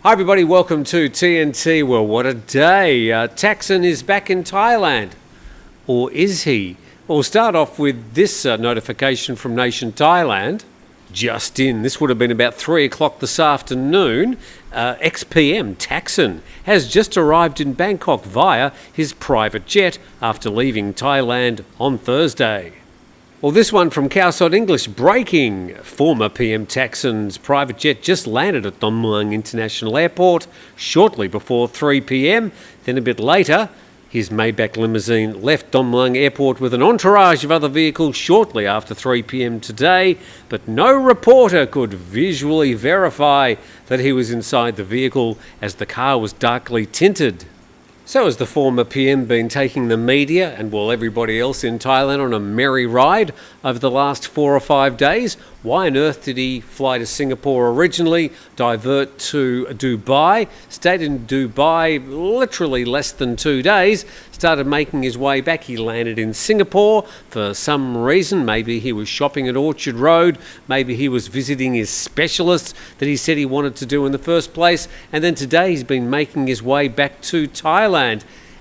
Hi everybody, welcome to TNT. Well, what a day. Thaksin is back in Thailand. Or is he? We'll start off with this notification from Nation Thailand. Just in, this would have been about 3 o'clock this afternoon. Ex-PM Thaksin has just arrived in Bangkok via his private jet after leaving Thailand on Thursday. Well, this one from Khao English, breaking. Former PM Thaksin's private jet just landed at Don Mueang International Airport shortly before 3 p.m. Then a bit later, his Maybach limousine left Don Mueang Airport with an entourage of other vehicles shortly after 3 p.m. today, but no reporter could visually verify that he was inside the vehicle as the car was darkly tinted. So has the former PM been taking the media and everybody else in Thailand on a merry ride over the last 4 or 5 days? Why on earth did he fly to Singapore originally, divert to Dubai, stayed in Dubai literally less than 2 days, started making his way back? He landed in Singapore for some reason. Maybe he was shopping at Orchard Road, maybe he was visiting his specialist that he said he wanted to do in the first place, and then today he's been making his way back to Thailand.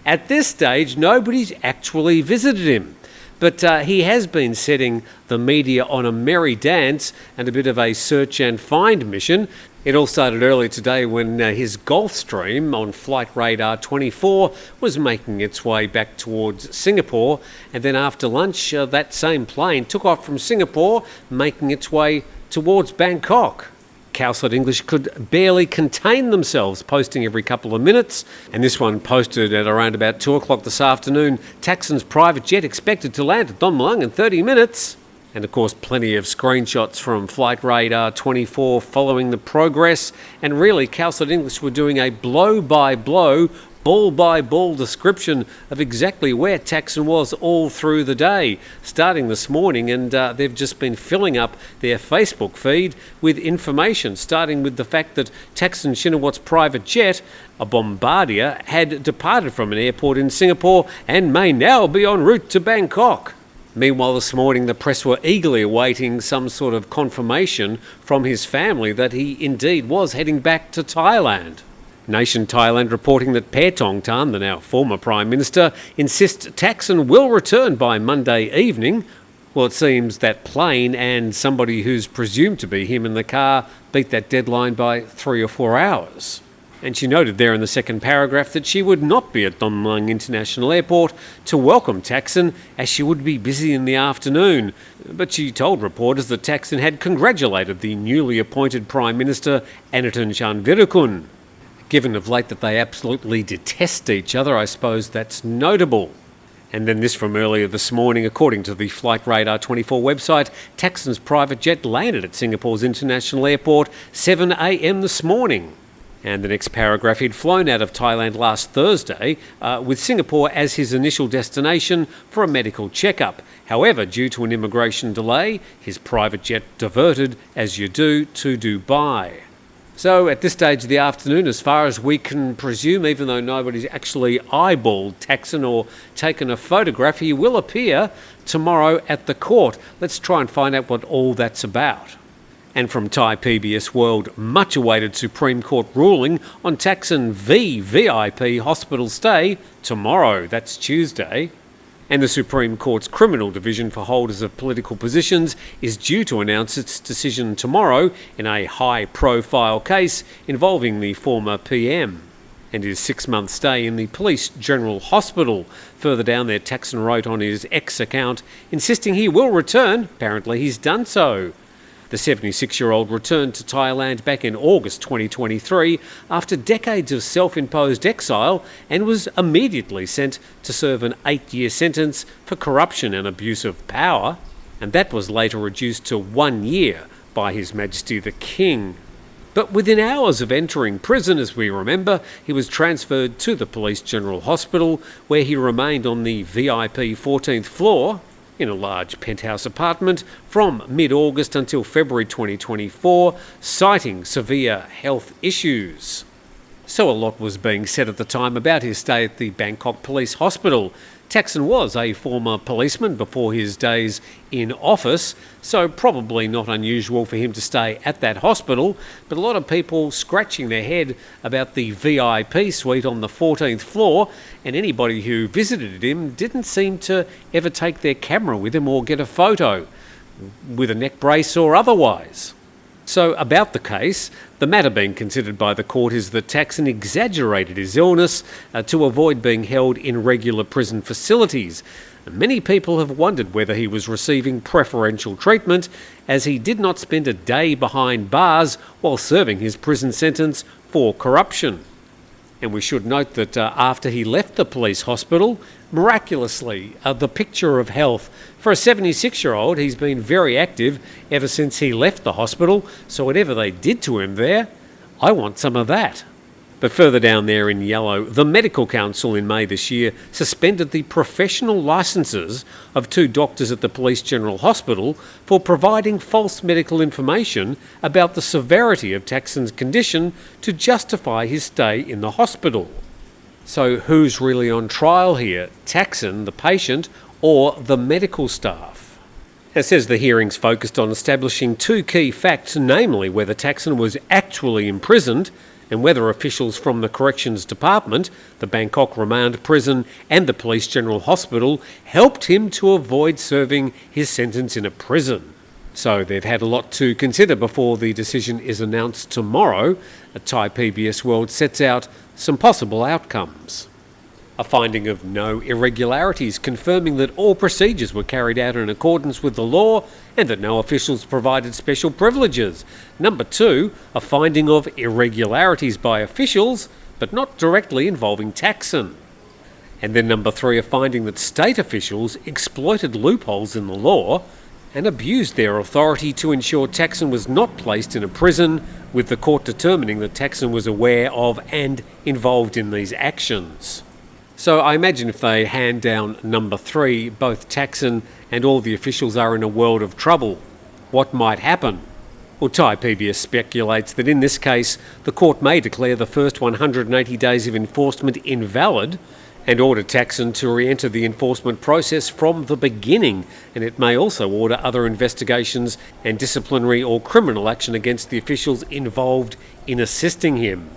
At this stage, nobody's actually visited him. But he has been setting the media on a merry dance and a bit of a search and find mission. It all started earlier today when his Gulfstream on Flight Radar 24 was making its way back towards Singapore. And then after lunch, that same plane took off from Singapore, making its way towards Bangkok. Khao English could barely contain themselves, posting every couple of minutes. And this one posted at around about 2 o'clock this afternoon. Thaksin's private jet expected to land at Don Mueang in 30 minutes. And of course, plenty of screenshots from Flight Radar 24 following the progress. And really, Khao English were doing a blow-by-blow, ball-by-ball description of exactly where Thaksin was all through the day, starting this morning, and they've just been filling up their Facebook feed with information, starting with the fact that Thaksin Shinawatra's private jet, a Bombardier, had departed from an airport in Singapore and may now be en route to Bangkok. Meanwhile, this morning, the press were eagerly awaiting some sort of confirmation from his family that he indeed was heading back to Thailand. Nation Thailand reporting that PHANG, the now former Prime Minister, insists Thaksin will return by Monday evening. Well, it seems that plane and somebody who's presumed to be him in the car beat that deadline by 3 or 4 hours. And she noted there in the second paragraph that she would not be at Don Mueang International Airport to welcome Thaksin, as she would be busy in the afternoon. But she told reporters that Thaksin had congratulated the newly appointed Prime Minister, Anutin Charnvirakul. Given of late that they absolutely detest each other, I suppose that's notable. And then this from earlier this morning, according to the Flight Radar 24 website, Thaksin's private jet landed at Singapore's International Airport 7 a.m. this morning. And the next paragraph, he'd flown out of Thailand last Thursday with Singapore as his initial destination for a medical checkup. However, due to an immigration delay, his private jet diverted, as you do, to Dubai. So at this stage of the afternoon, as far as we can presume, even though nobody's actually eyeballed Thaksin or taken a photograph, he will appear tomorrow at the court. Let's try and find out what all that's about. And from Thai PBS World, much awaited Supreme Court ruling on Thaksin v VIP hospital stay tomorrow, that's Tuesday. And the Supreme Court's Criminal Division for holders of political positions is due to announce its decision tomorrow in a high-profile case involving the former PM and his 6-month stay in the Police General Hospital. Further down there, Thaksin wrote on his X account, insisting he will return. Apparently he's done so. The 76-year-old returned to Thailand back in August 2023 after decades of self-imposed exile and was immediately sent to serve an 8-year sentence for corruption and abuse of power, and that was later reduced to 1 year by His Majesty the King. But within hours of entering prison, as we remember, he was transferred to the Police General Hospital, where he remained on the VIP 14th floor in a large penthouse apartment from mid-August until February 2024, citing severe health issues. So a lot was being said at the time about his stay at the Bangkok Police Hospital. Thaksin was a former policeman before his days in office, so probably not unusual for him to stay at that hospital, but a lot of people scratching their head about the VIP suite on the 14th floor, and anybody who visited him didn't seem to ever take their camera with him or get a photo, with a neck brace or otherwise. So about the case, the matter being considered by the court is that Thaksin exaggerated his illness to avoid being held in regular prison facilities. Many people have wondered whether he was receiving preferential treatment, as he did not spend a day behind bars while serving his prison sentence for corruption. And we should note that after he left the police hospital, miraculously, the picture of health. For a 76-year-old, he's been very active ever since he left the hospital, so whatever they did to him there, I want some of that. But further down there in yellow, the Medical Council in May this year suspended the professional licences of 2 doctors at the Police General Hospital for providing false medical information about the severity of Thaksin's condition to justify his stay in the hospital. So who's really on trial here? Thaksin, the patient, or the medical staff? It says the hearings focused on establishing 2 key facts, namely whether Thaksin was actually imprisoned and whether officials from the Corrections Department, the Bangkok Remand Prison and the Police General Hospital helped him to avoid serving his sentence in a prison. So they've had a lot to consider before the decision is announced tomorrow. A Thai PBS World sets out some possible outcomes. A finding of no irregularities, confirming that all procedures were carried out in accordance with the law and that no officials provided special privileges. Number 2, a finding of irregularities by officials, but not directly involving Thaksin. And then number 3, a finding that state officials exploited loopholes in the law and abused their authority to ensure Thaksin was not placed in a prison, with the court determining that Thaksin was aware of and involved in these actions. So I imagine if they hand down number 3, both Thaksin and all the officials are in a world of trouble. What might happen? Well, Thai PBS speculates that in this case, the court may declare the first 180 days of enforcement invalid and order Thaksin to re-enter the enforcement process from the beginning, and it may also order other investigations and disciplinary or criminal action against the officials involved in assisting him.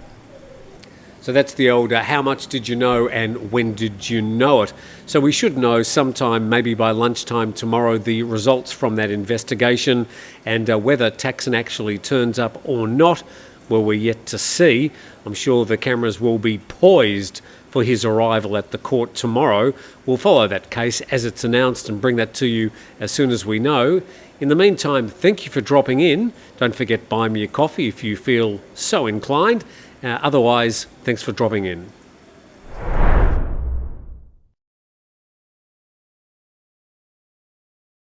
So that's the old how much did you know and when did you know it? So we should know sometime, maybe by lunchtime tomorrow, the results from that investigation, and whether Thaksin actually turns up or not, well, we're yet to see. I'm sure the cameras will be poised for his arrival at the court tomorrow. We'll follow that case as it's announced and bring that to you as soon as we know. In the meantime, thank you for dropping in. Don't forget, buy me a coffee if you feel so inclined. Otherwise, thanks for dropping in.